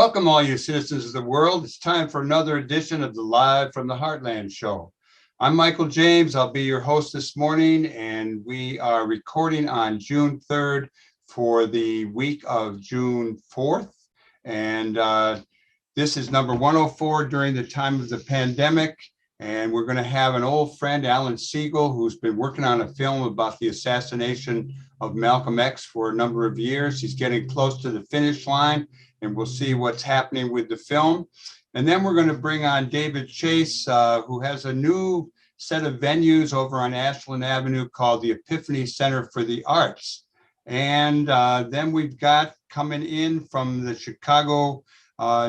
Welcome, all you citizens of the world. It's time for another edition of the Live from the Heartland show. I'm Michael James. I'll be your host this morning, and we are recording on June 3rd for the week of June 4th. And this is number 104 during the time of the pandemic. And we're going to have an old friend, Alan Siegel, who's been working on a film about the assassination of Malcolm X for a number of years. He's getting close to the finish line, and we'll see what's happening with the film. And then we're going to bring on David Chase, who has a new set of venues over on Ashland Avenue called the Epiphany Center for the Arts. And then we've got coming in from the Chicago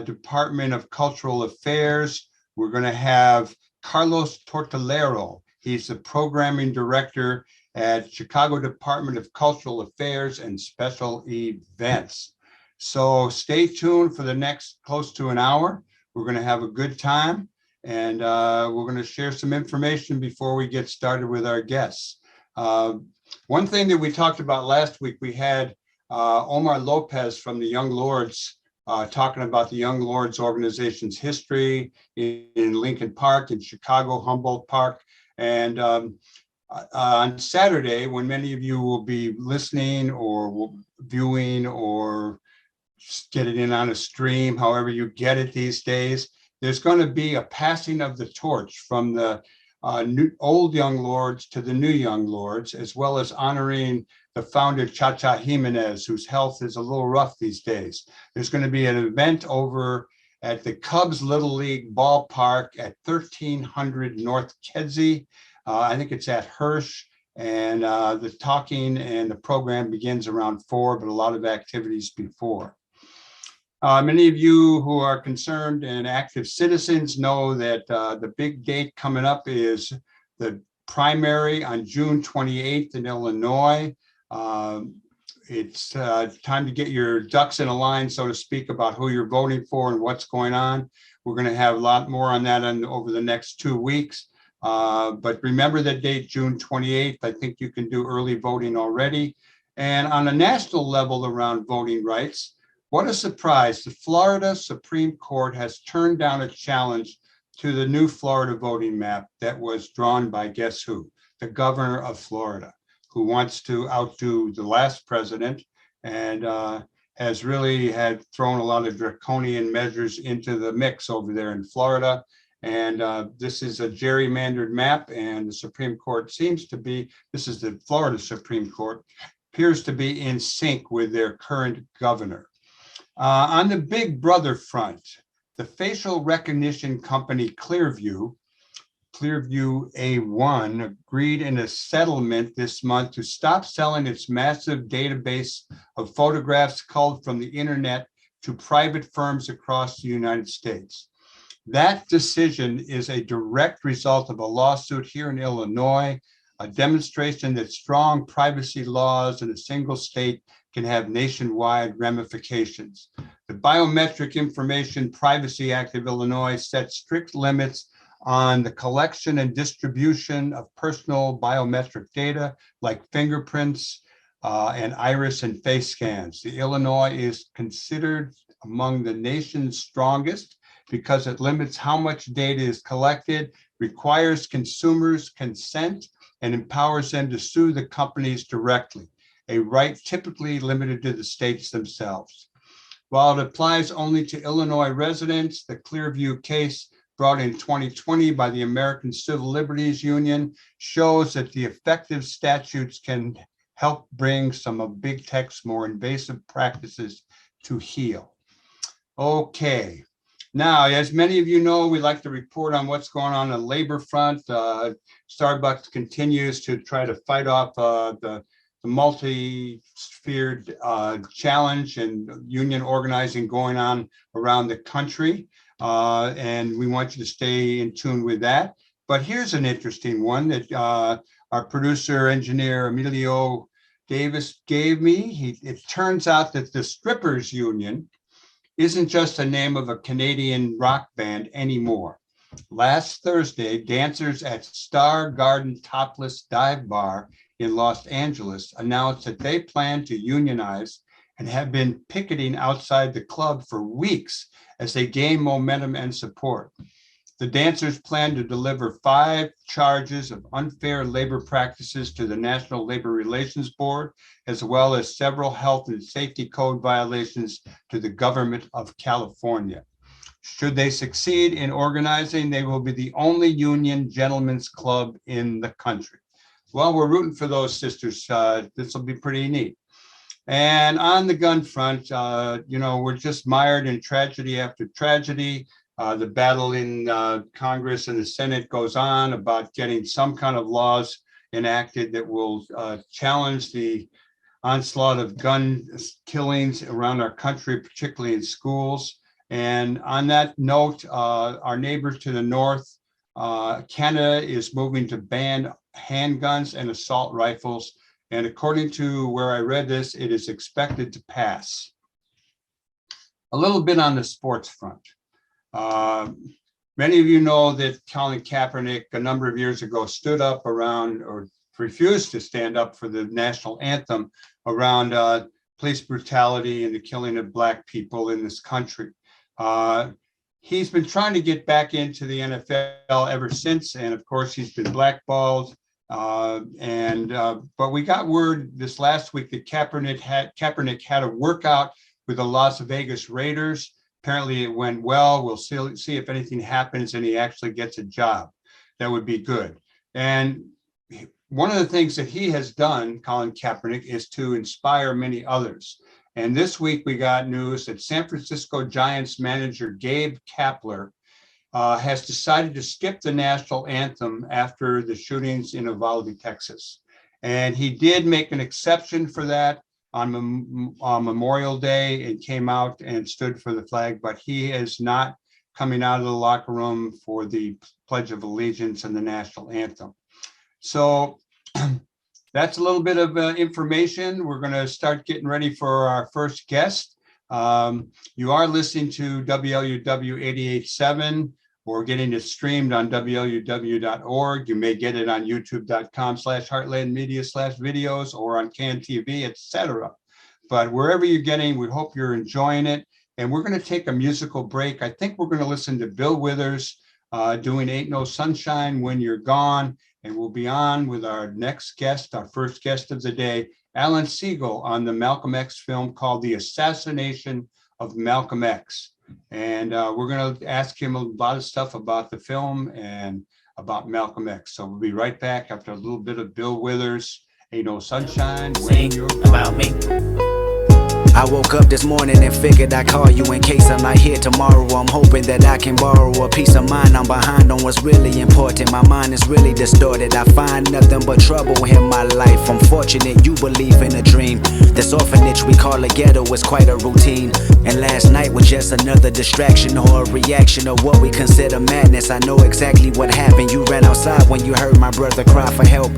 Department of Cultural Affairs, we're going to have Carlos Tortolero. He's the programming director at Chicago Department of Cultural Affairs and Special Events. So stay tuned for the next close to an hour. We're going to have a good time, and we're going to share some information before we get started with our guests. One thing that we talked about last week, we had Omar Lopez from the Young Lords talking about the Young Lords organization's history in Lincoln Park, in Chicago, Humboldt Park. And on Saturday, when many of you will be listening or viewing or get it in on a stream, however you get it these days, there's going to be a passing of the torch from the old Young Lords to the new Young Lords, as well as honoring the founder, Cha-Cha Jimenez, whose health is a little rough these days. There's going to be an event over at the Cubs Little League ballpark at 1300 North Kedzie. I think it's at Hirsch, and the talking and the program begins around 4, but a lot of activities before. Many of you who are concerned and active citizens know that the big date coming up is the primary on June 28th in Illinois. It's time to get your ducks in a line, so to speak, about who you're voting for and what's going on. We're going to have a lot more on that over the next 2 weeks. But remember that date, June 28th. I think you can do early voting already. And on a national level around voting rights, what a surprise. The Florida Supreme Court has turned down a challenge to the new Florida voting map that was drawn by guess who? The governor of Florida, who wants to outdo the last president and has really had thrown a lot of draconian measures into the mix over there in Florida. And this is a gerrymandered map, and the Supreme Court seems to be, this is the Florida Supreme Court, appears to be in sync with their current governor. On the Big Brother front, the facial recognition company Clearview A1 agreed in a settlement this month to stop selling its massive database of photographs culled from the internet to private firms across the United States. That decision is a direct result of a lawsuit here in Illinois, a demonstration that strong privacy laws in a single state can have nationwide ramifications. The Biometric Information Privacy Act of Illinois sets strict limits on the collection and distribution of personal biometric data like fingerprints and iris and face scans. The Illinois is considered among the nation's strongest because it limits how much data is collected, requires consumers' consent, and empowers them to sue the companies directly, a right typically limited to the states themselves. While it applies only to Illinois residents, the Clearview case brought in 2020 by the American Civil Liberties Union shows that the effective statutes can help bring some of big tech's more invasive practices to heel. Okay. Now, as many of you know, we like to report on what's going on the labor front. Starbucks continues to try to fight off the multi-sphered challenge and union organizing going on around the country. And we want you to stay in tune with that. But here's an interesting one that our producer engineer Emilio Davis gave me. It turns out that the Strippers Union isn't just a name of a Canadian rock band anymore. Last Thursday, dancers at Star Garden Topless Dive Bar in Los Angeles announced that they plan to unionize and have been picketing outside the club for weeks as they gain momentum and support. The dancers plan to deliver 5 charges of unfair labor practices to the National Labor Relations Board, as well as several health and safety code violations to the government of California. Should they succeed in organizing, they will be the only union gentlemen's club in the country. Well, we're rooting for those sisters. This will be pretty neat. And on the gun front, we're just mired in tragedy after tragedy. The battle in Congress and the Senate goes on about getting some kind of laws enacted that will challenge the onslaught of gun killings around our country, particularly in schools. And on that note, our neighbors to the north, Canada is moving to ban handguns and assault rifles. And according to where I read this, it is expected to pass. A little bit on the sports front. Many of you know that Colin Kaepernick a number of years ago stood up around, or refused to stand up for the national anthem around police brutality and the killing of Black people in this country. He's been trying to get back into the NFL ever since, and of course he's been blackballed. But we got word this last week that Kaepernick had a workout with the Las Vegas Raiders. Apparently it went well. We'll see if anything happens and he actually gets a job. That would be good. And one of the things that he has done, Colin Kaepernick, is to inspire many others. And this week we got news that San Francisco Giants manager Gabe Kapler has decided to skip the national anthem after the shootings in Uvalde, Texas. And he did make an exception for that on Memorial Day and came out and stood for the flag, but he is not coming out of the locker room for the Pledge of Allegiance and the national anthem. So that's a little bit of information. We're going to start getting ready for our first guest. You are listening to WLUW 88.7 or getting it streamed on WLUW.org. You may get it on youtube.com/heartlandmedia/videos or on CAN TV, etc. But wherever you're getting, we hope you're enjoying it. And we're going to take a musical break. I think we're going to listen to Bill Withers doing Ain't No Sunshine When You're Gone. And we'll be on with our next guest, our first guest of the day, Alan Siegel, on the Malcolm X film called The Assassination of Malcolm X. And we're going to ask him a lot of stuff about the film and about Malcolm X. So we'll be right back after a little bit of Bill Withers, Ain't No Sunshine When You're Gone. About me. I woke up this morning and figured I'd call you in case I'm not here tomorrow. I'm hoping that I can borrow a peace of mind. I'm behind on what's really important. My mind is really distorted. I find nothing but trouble in my life. I'm fortunate you believe in a dream. This orphanage we call a ghetto is quite a routine. And last night was just another distraction or a reaction of what we consider madness. I know exactly what happened. You ran outside when you heard my brother cry for help.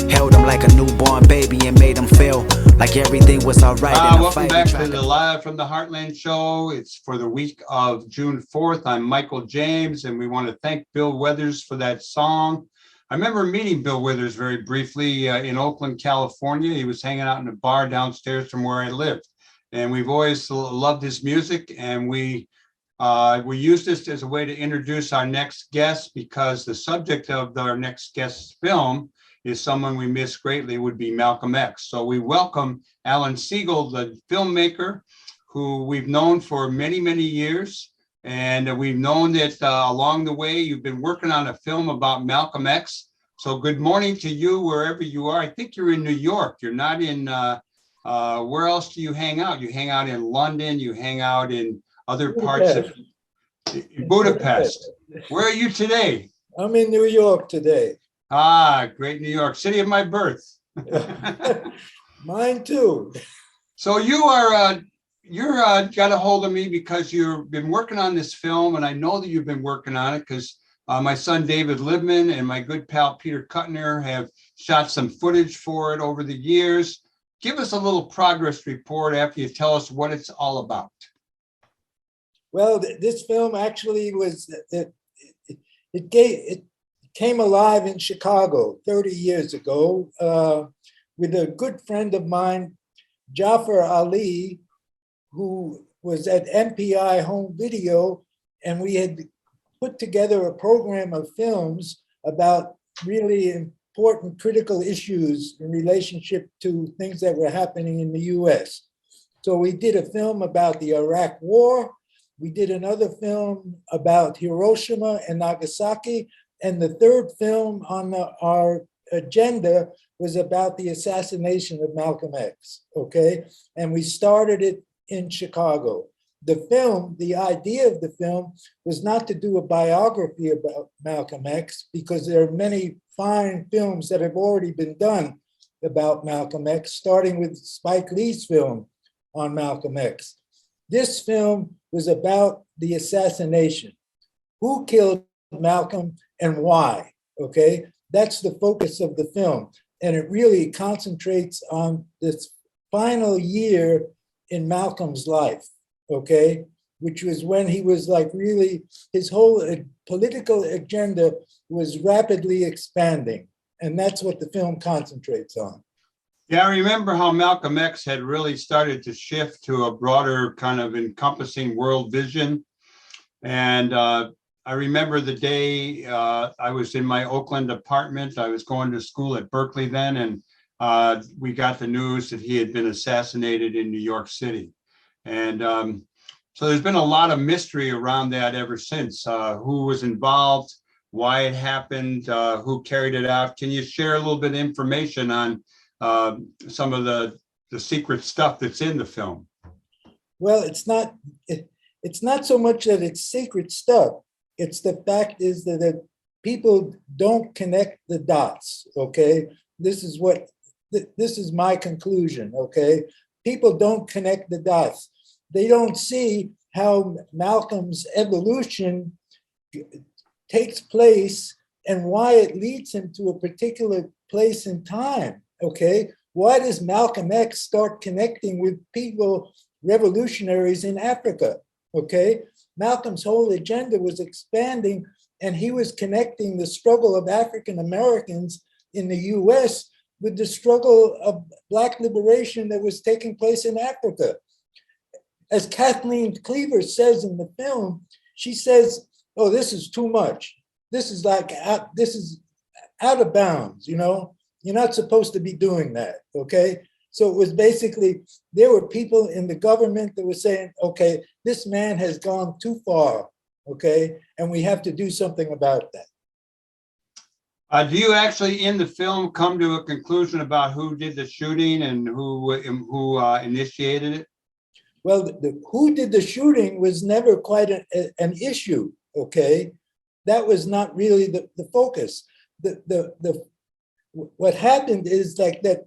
Held him like a newborn baby and made him feel like everything was alright. Welcome back to the Live from the Heartland show. It's for the week of June 4th. I'm Michael James, and we want to thank Bill Withers for that song. I remember meeting Bill Withers very briefly in Oakland, California. He was hanging out in a bar downstairs from where I lived. And we've always loved his music, and we used this as a way to introduce our next guest, because the subject of our next guest's film is someone we miss greatly, would be Malcolm X. So we welcome Alan Siegel, the filmmaker, who we've known for many, many years. And we've known that along the way, you've been working on a film about Malcolm X. So good morning to you, wherever you are. I think you're in New York. You're not in, where else do you hang out? You hang out in London, you hang out in other parts of Budapest. Where are you today? I'm in New York today. Ah, great New York, city of my birth. Mine too. So you're got a hold of me because you've been working on this film, and I know that you've been working on it because my son David Libman and my good pal Peter Kuttner have shot some footage for it over the years. Give us a little progress report after you tell us what it's all about. Well, this film actually was it came alive in Chicago 30 years ago with a good friend of mine, Jafar Ali, who was at MPI Home Video, and we had put together a program of films about really important critical issues in relationship to things that were happening in the US. So we did a film about the Iraq War. We did another film about Hiroshima and Nagasaki. And the third film on our agenda was about the assassination of Malcolm X, okay? And we started it in Chicago. The film, the idea of the film was not to do a biography about Malcolm X, because there are many fine films that have already been done about Malcolm X, starting with Spike Lee's film on Malcolm X. This film was about the assassination. Who killed Malcolm and why, okay? That's the focus of the film. And it really concentrates on this final year in Malcolm's life, okay? Which was when he was like really, his whole political agenda was rapidly expanding. And that's what the film concentrates on. Yeah, I remember how Malcolm X had really started to shift to a broader kind of encompassing world vision. And I remember the day I was in my Oakland apartment. I was going to school at Berkeley then, and we got the news that he had been assassinated in New York City. And so there's been a lot of mystery around that ever since. Who was involved, why it happened, who carried it out. Can you share a little bit of information on some of the secret stuff that's in the film? Well, it's not so much that it's secret stuff. It's the fact is that people don't connect the dots, okay? This is my conclusion, okay? People don't connect the dots. They don't see how Malcolm's evolution takes place and why it leads him to a particular place in time, okay? Why does Malcolm X start connecting with people, revolutionaries in Africa, okay? Malcolm's whole agenda was expanding, and he was connecting the struggle of African Americans in the US with the struggle of Black liberation that was taking place in Africa. As Kathleen Cleaver says in the film, she says, oh, this is too much. This is out of bounds, you know? You're not supposed to be doing that, okay? So it was basically, there were people in the government that were saying, okay, this man has gone too far, okay? And we have to do something about that. Do you actually in the film come to a conclusion about who did the shooting and who initiated it? Well, who did the shooting was never quite an issue, okay? That was not really the focus. What happened is like that,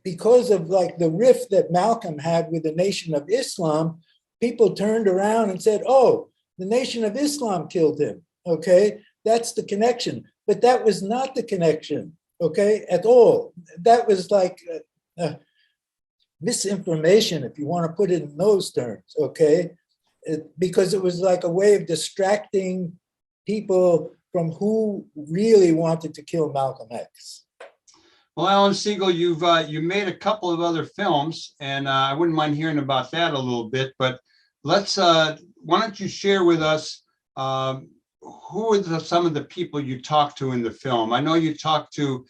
because of like the rift that Malcolm had with the Nation of Islam, people turned around and said, oh, the Nation of Islam killed him, okay? That's the connection. But that was not the connection, okay, at all. That was like misinformation, if you want to put it in those terms, okay? Because it was like a way of distracting people from who really wanted to kill Malcolm X. Well, Alan Siegel, you made a couple of other films, and I wouldn't mind hearing about that a little bit. But let's why don't you share with us who are some of the people you talked to in the film? I know you talked to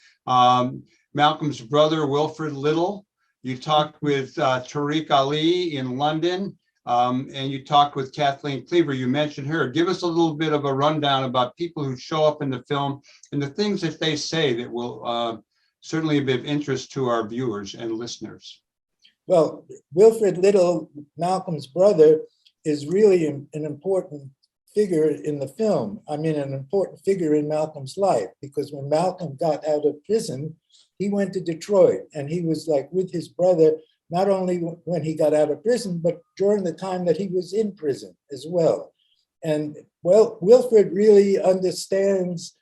Malcolm's brother Wilfred Little. You talked with Tariq Ali in London, and you talked with Kathleen Cleaver. You mentioned her. Give us a little bit of a rundown about people who show up in the film and the things that they say that will certainly be of interest to our viewers and listeners. Well, Wilfred Little, Malcolm's brother, is really an important figure in the film. I mean, an important figure in Malcolm's life, because when Malcolm got out of prison, he went to Detroit, and he was like with his brother, not only when he got out of prison, but during the time that he was in prison as well. And well, Wilfred really understands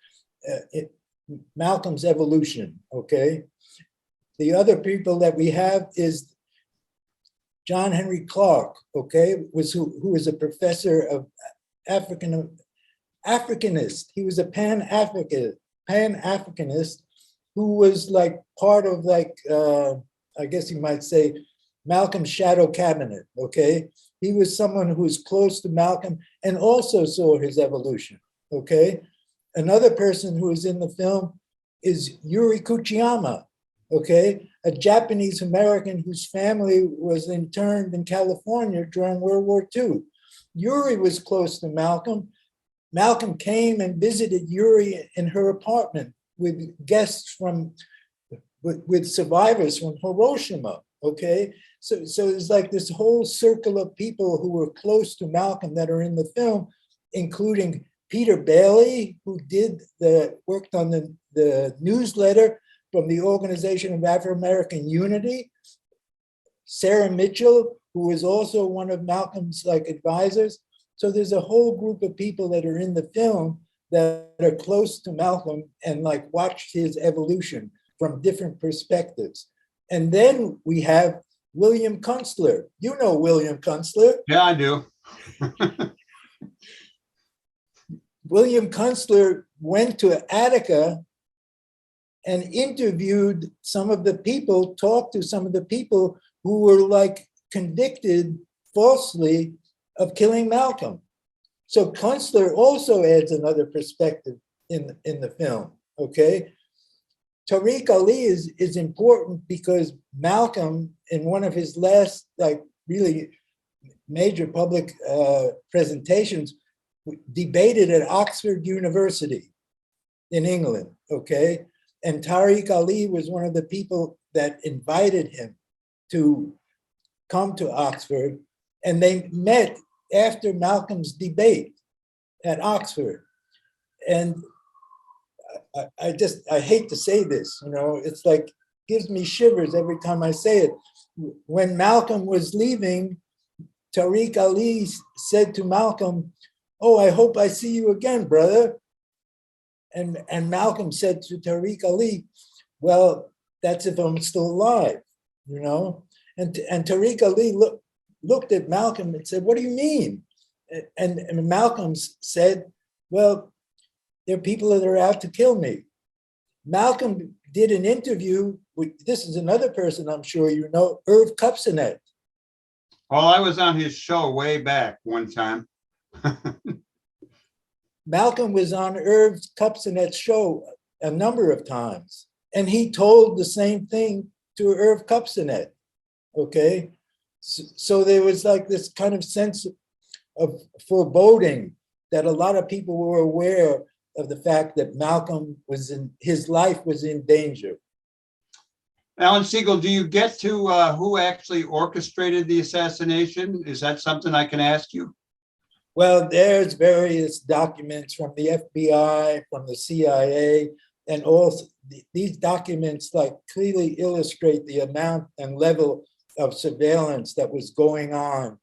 Malcolm's evolution, okay? The other people that we have is John Henry Clark, okay, who was a professor of Africanist. He was a Pan-Africanist who was like part of like, I guess you might say, Malcolm's shadow cabinet, okay? He was someone who was close to Malcolm and also saw his evolution, okay? Another person who is in the film is Yuri Kuchiyama, okay? A Japanese American whose family was interned in California during World War II. Yuri was close to Malcolm. Malcolm came and visited Yuri in her apartment with guests from, with survivors from Hiroshima, okay? So it's like this whole circle of people who were close to Malcolm that are in the film, including Peter Bailey, who worked on the newsletter from the Organization of Afro-American Unity, Sarah Mitchell, who was also one of Malcolm's advisors. So there's a whole group of people that are in the film that are close to Malcolm and watched his evolution from different perspectives. And then we have William Kunstler. You know William Kunstler. Yeah, I do. William Kunstler went to Attica and interviewed some of the people, talked to some of the people who were convicted falsely of killing Malcolm. So Kunstler also adds another perspective in the film, okay? Tariq Ali is important because Malcolm, in one of his last really major public presentations, debated at Oxford University in England, okay? And Tariq Ali was one of the people that invited him to come to Oxford, and they met after Malcolm's debate at Oxford. And I hate to say this, it's gives me shivers every time I say it. When Malcolm was leaving, Tariq Ali said to Malcolm, "Oh, I hope I see you again, brother." And Malcolm said to Tariq Ali, "Well, that's if I'm still alive, And Tariq Ali looked at Malcolm and said, "What do you mean?" And Malcolm said, "Well, there are people that are out to kill me." Malcolm did an interview with, this is another person I'm sure you know, Irv Kupcinet. Well, I was on his show way back one time. Malcolm was on Irv Kupcinet's show a number of times, and he told the same thing to Irv Kupcinet, okay? So there was this kind of sense of foreboding that a lot of people were aware of the fact that Malcolm his life was in danger. Alan Siegel, do you get to who actually orchestrated the assassination? Is that something I can ask you? Well, there's various documents from the FBI, from the CIA, and also these documents clearly illustrate the amount and level of surveillance that was going on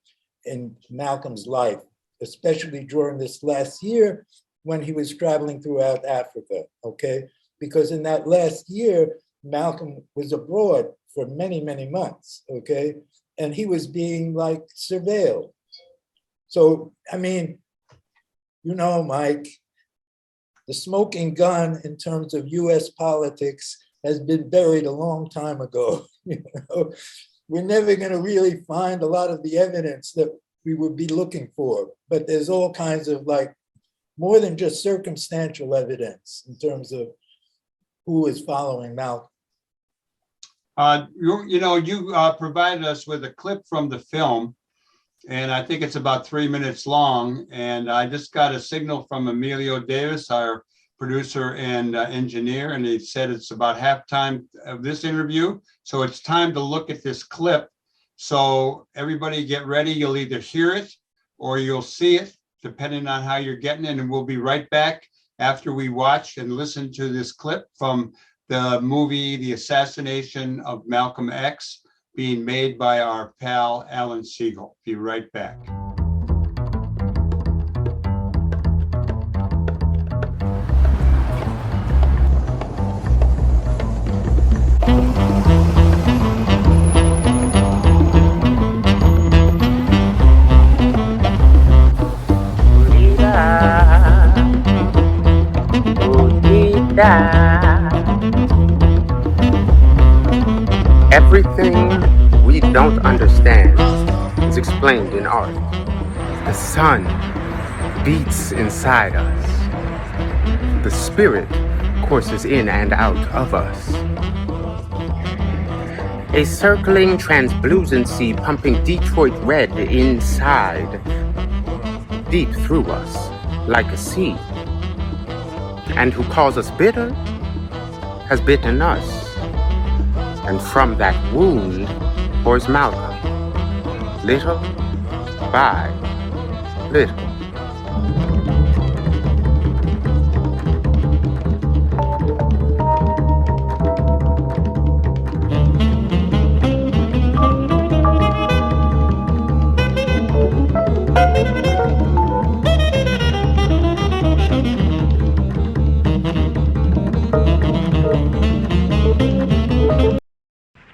in Malcolm's life, especially during this last year when he was traveling throughout Africa, okay? Because in that last year, Malcolm was abroad for many, many months, okay? And he was being surveilled. So, Mike, the smoking gun in terms of US politics has been buried a long time ago. We're never going to really find a lot of the evidence that we would be looking for, but there's all kinds of more than just circumstantial evidence in terms of who is following Malcolm. You provided us with a clip from the film, and I think it's about 3 minutes long. And I just got a signal from Emilio Davis, our producer and engineer, and he said it's about halftime of this interview. So it's time to look at this clip. So everybody get ready. You'll either hear it or you'll see it, depending on how you're getting it. And we'll be right back after we watch and listen to this clip from the movie, The Assassination of Malcolm X, being made by our pal, Alan Siegel. Be right back. Everything we don't understand is explained in art. The sun beats inside us. The spirit courses in and out of us. A circling translucency pumping Detroit red inside, deep through us, like a sea. And who calls us bitter has bitten us. And from that wound pours Malcolm, little by little.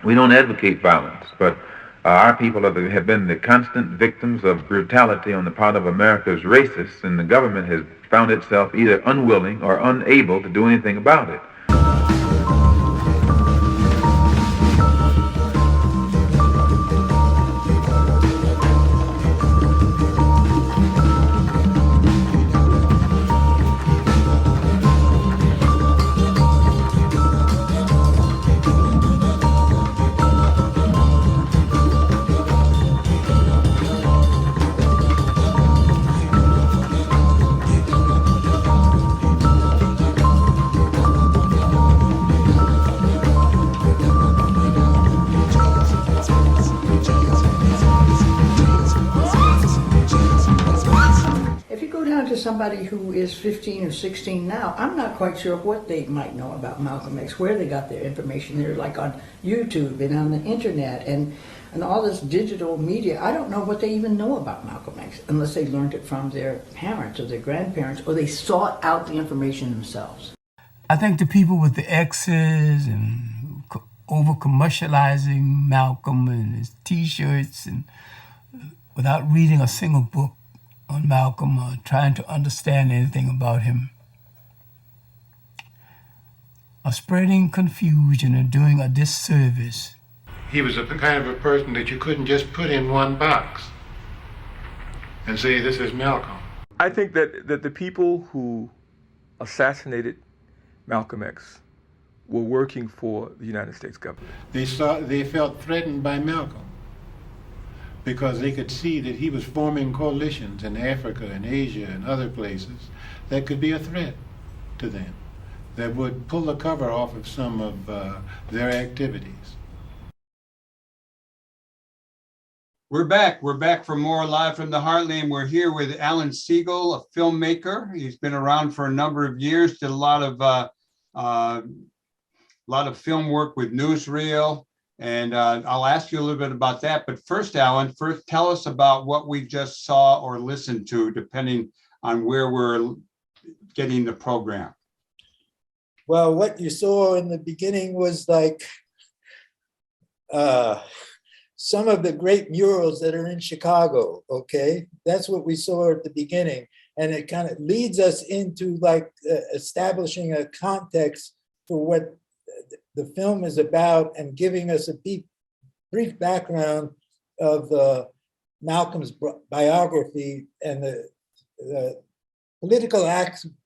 We don't advocate violence, but our people have been the constant victims of brutality on the part of America's racists, and the government has found itself either unwilling or unable to do anything about it. Somebody who is 15 or 16 now, I'm not quite sure what they might know about Malcolm X, where they got their information. They're like on YouTube and on the internet and all this digital media. I don't know what they even know about Malcolm X unless they learned it from their parents or their grandparents, or they sought out the information themselves. I think the people with the X's and over commercializing Malcolm and his T-shirts and without reading a single book on Malcolm or trying to understand anything about him, are spreading confusion and doing a disservice. He was the kind of a person that you couldn't just put in one box and say, this is Malcolm. I think that the people who assassinated Malcolm X were working for the United States government. They felt threatened by Malcolm because they could see that he was forming coalitions in Africa and Asia and other places that could be a threat to them, that would pull the cover off of some of their activities. We're back. We're back for more Live from the Heartland. We're here with Alan Siegel, a filmmaker. He's been around for a number of years, did a lot of film work with newsreel. And I'll ask you a little bit about that. But first, Alan, tell us about what we just saw or listened to, depending on where we're getting the program. Well, what you saw in the beginning was like some of the great murals that are in Chicago, okay? That's what we saw at the beginning. And it kind of leads us into like establishing a context for what the film is about and giving us a brief background of Malcolm's biography and the political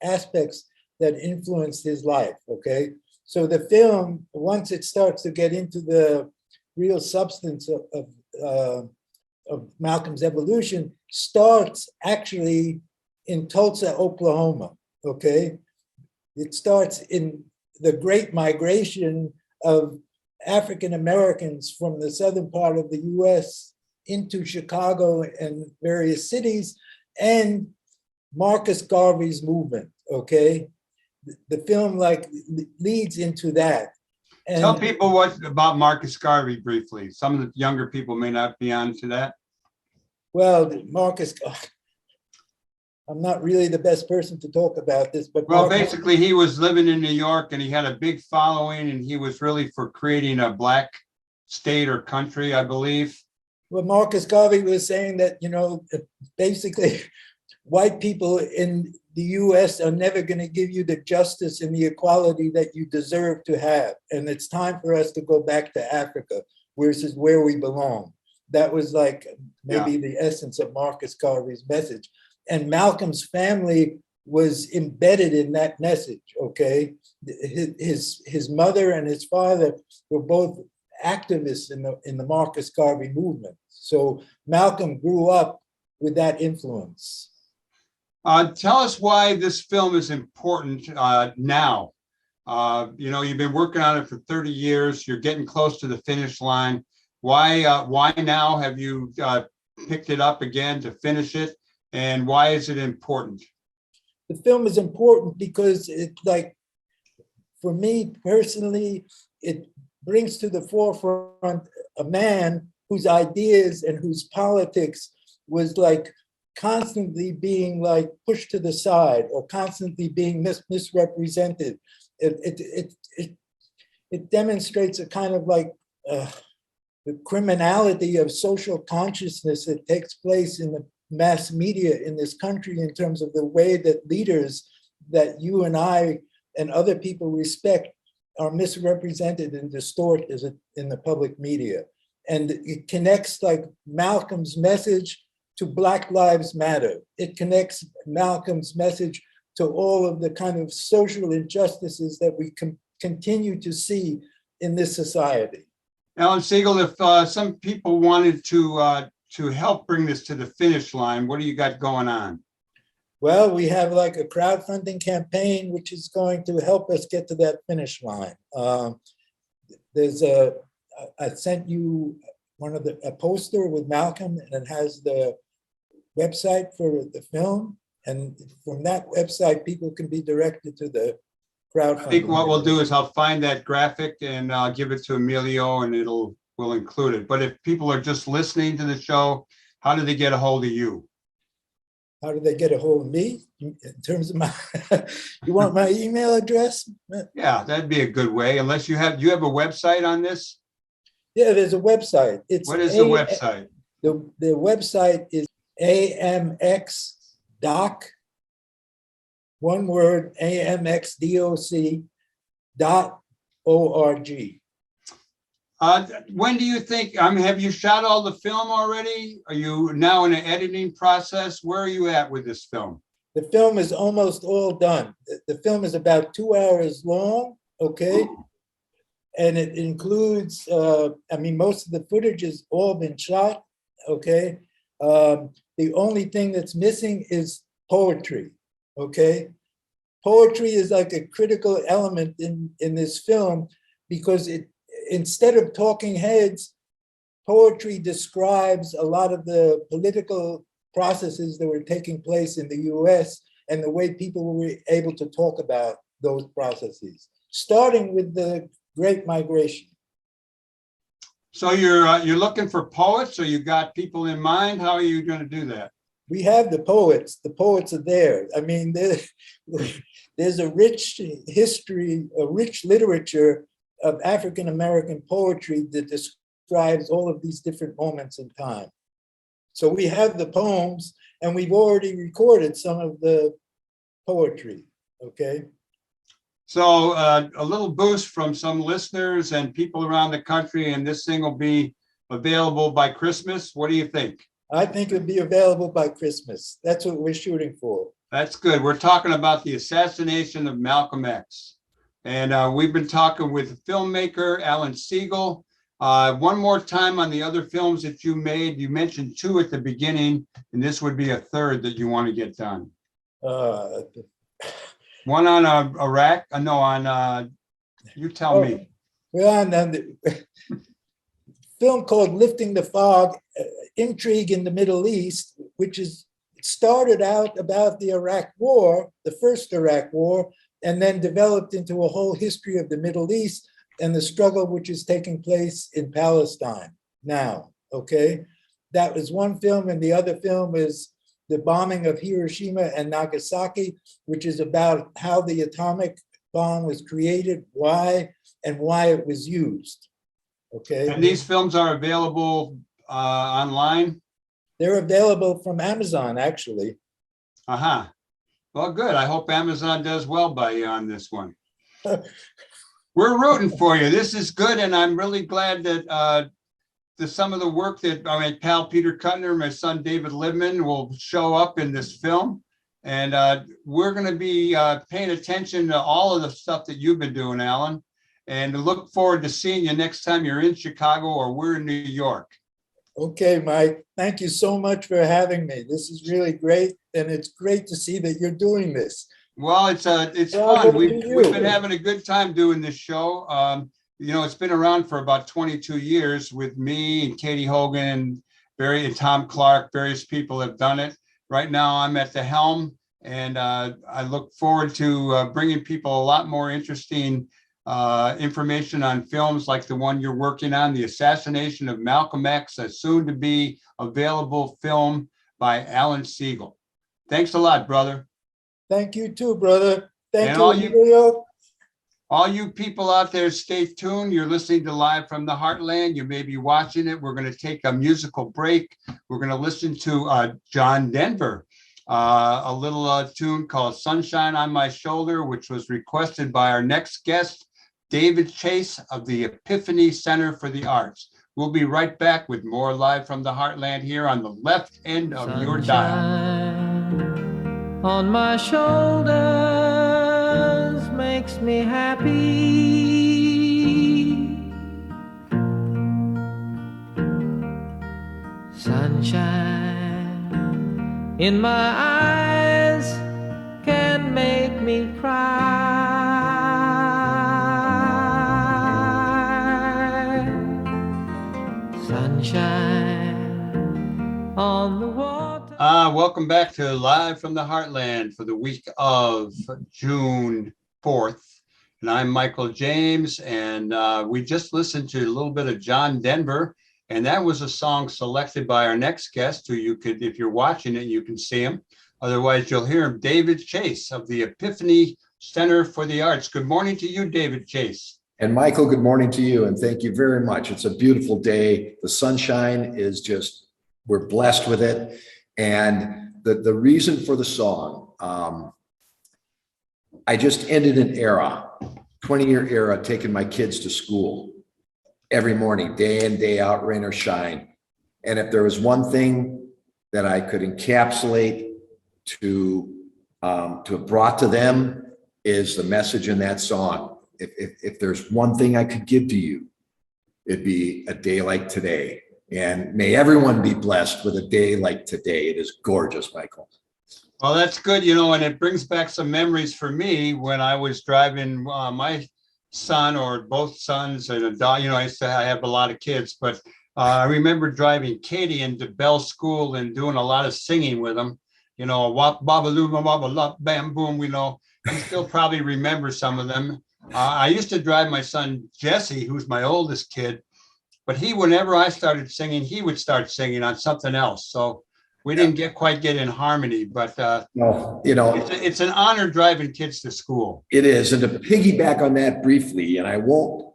aspects that influenced his life, okay? So the film, once it starts to get into the real substance of Malcolm's evolution, starts actually in Tulsa, Oklahoma, okay? It starts in the great migration of African Americans from the southern part of the US into Chicago and various cities, and Marcus Garvey's movement, okay? The film like leads into that. And tell people what about Marcus Garvey briefly. Some of the younger people may not be on to that. Well, Marcus, I'm not really the best person to talk about this, but well, basically he was living in New York and he had a big following, and he was really for creating a black state or country, I believe. Well, Marcus Garvey was saying that, you know, basically white people in the US are never going to give you the justice and the equality that you deserve to have. And it's time for us to go back to Africa. versus where we belong. That was like maybe Yeah. the essence of Marcus Garvey's message. And Malcolm's family was embedded in that message, okay? His mother and his father were both activists in the Marcus Garvey movement. So Malcolm grew up with that influence. Tell us why this film is important now. You know, you've been working on it for 30 years. You're getting close to the finish line. Why now have you picked it up again to finish it? And why is it important? The film is important because it, like, for me personally, it brings to the forefront a man whose ideas and whose politics was like constantly being like pushed to the side or constantly being misrepresented. It demonstrates a kind of like the criminality of social consciousness that takes place in the mass media in this country in terms of the way that leaders that you and I and other people respect are misrepresented and distorted in the public media. And it connects like Malcolm's message to Black Lives Matter. It connects Malcolm's message to all of the kind of social injustices that we continue to see in this society. Alan Siegel, if some people wanted to help bring this to the finish line, what do you got going on? Well, we have like a crowdfunding campaign, which is going to help us get to that finish line. I sent you a poster with Malcolm, and it has the website for the film. And from that website, people can be directed to the crowdfunding. I think what we'll do is I'll find that graphic and I'll give it to Emilio, and we'll include it. But if people are just listening to the show, how do they get a hold of you? How do they get a hold of me in terms of my, you want my email address? Yeah, that'd be a good way, unless you have a website on this? Yeah, there's a website. What is the website? The website is amxdoc, one word, amxdoc.org. When do you think, have you shot all the film already? Are you now in an editing process? Where are you at with this film? The film is almost all done. The film is about 2 hours long, okay? And it includes, most of the footage has all been shot, okay? The only thing that's missing is poetry, okay? Poetry is like a critical element in this film because instead of talking heads, poetry describes a lot of the political processes that were taking place in the US and the way people were able to talk about those processes, starting with the Great Migration. So you're looking for poets, or you got people in mind? How are you going to do that? We have the poets. The poets are there. I mean, there's a rich history, a rich literature of African-American poetry that describes all of these different moments in time. So we have the poems, and we've already recorded some of the poetry, okay? So a little boost from some listeners and people around the country, and this thing will be available by Christmas. What do you think? I think it'll be available by Christmas. That's what we're shooting for. That's good. We're talking about the assassination of Malcolm X. And we've been talking with filmmaker Alan Siegel. One more time on the other films that you made. You mentioned 2 at the beginning, and this would be a 3rd that you want to get done. One on Iraq? You tell me. Well, on the film called Lifting the Fog, Intrigue in the Middle East, which started out about the Iraq War, the first Iraq War, and then developed into a whole history of the Middle East and the struggle which is taking place in Palestine now, okay? That was one film, and the other film is the bombing of Hiroshima and Nagasaki, which is about how the atomic bomb was created, why, and why it was used, okay? And these films are available online? They're available from Amazon, actually. Uh-huh. Well, good. I hope Amazon does well by you on this one. We're rooting for you. This is good, and I'm really glad that some of the work that my pal Peter Cutner, my son David Libman will show up in this film. And we're going to be paying attention to all of the stuff that you've been doing, Alan, and look forward to seeing you next time you're in Chicago or we're in New York. Okay, Mike, thank you so much for having me. This is really great, and it's great to see that you're doing this. Well, it's fun. We've been having a good time doing this show. It's been around for about 22 years with me and Katie Hogan and Barry and Tom Clark. Various people have done it. Right now, I'm at the helm, and I look forward to bringing people a lot more interesting information on films like the one you're working on, The Assassination of Malcolm X, a soon-to-be available film by Alan Siegel. Thanks a lot, brother. Thank you too, brother. Thank And you, Emilio. All you people out there, stay tuned. You're listening to Live from the Heartland. You may be watching it. We're going to take a musical break. We're going to listen to John Denver, a little tune called Sunshine on My Shoulder, which was requested by our next guest, David Chase of the Epiphany Center for the Arts. We'll be right back with more Live from the Heartland here on the left end of your dial. On my shoulders makes me happy. Sunshine in my eyes can make me cry. Sunshine on the water. Welcome back to Live from the Heartland for the week of June 4th. And I'm Michael James, and we just listened to a little bit of John Denver, and that was a song selected by our next guest, who you could, if you're watching it, you can see him. Otherwise, you'll hear him, David Chase of the Epiphany Center for the Arts. Good morning to you, David Chase. And Michael, good morning to you, and thank you very much. It's a beautiful day. The sunshine is just, we're blessed with it. And the reason for the song, I just ended an era, 20-year era, taking my kids to school every morning, day in, day out, rain or shine. And if there was one thing that I could encapsulate to have brought to them, is the message in that song. If there's one thing I could give to you, it'd be a day like today. And may everyone be blessed with a day like today. It is gorgeous, Michael. Well, that's good, and it brings back some memories for me when I was driving my son or both sons and a dog. I have a lot of kids, but I remember driving Katie into Bell School and doing a lot of singing with them. Wop, babaloo, wop, bam, boom. You still probably remember some of them. I used to drive my son Jesse, who's my oldest kid. But whenever I started singing, he would start singing on something else. So we didn't quite get in harmony, but it's an honor driving kids to school. It is. And to piggyback on that briefly, and I won't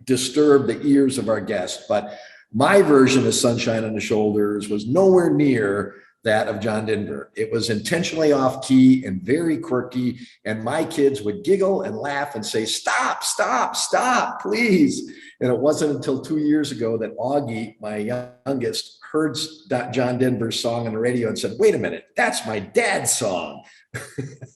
disturb the ears of our guests, but my version of Sunshine on the Shoulders was nowhere near that of John Denver. It was intentionally off key and very quirky. And my kids would giggle and laugh and say, stop, stop, stop, please. And it wasn't until 2 years ago that Augie, my youngest, heard John Denver's song on the radio and said, wait a minute, that's my dad's song.